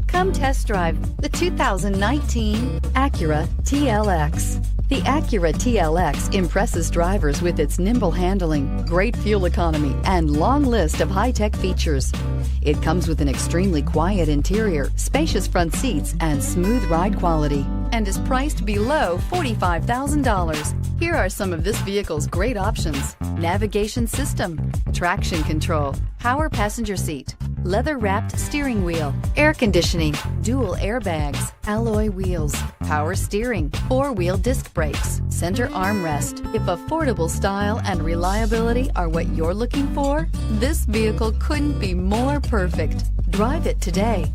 Come test drive the 2019 Acura TLX. The Acura TLX impresses drivers with its nimble handling, great fuel economy, and long list of high-tech features. It comes with an extremely quiet interior, spacious front seats, and smooth ride quality, and is priced below $45,000. Here are some of this vehicle's great options: navigation system, traction control, power passenger seat, leather-wrapped steering wheel, air conditioning, dual airbags, alloy wheels, power steering, four-wheel disc brakes, center armrest. If affordable style and reliability are what you're looking for, this vehicle couldn't be more perfect. Drive it today.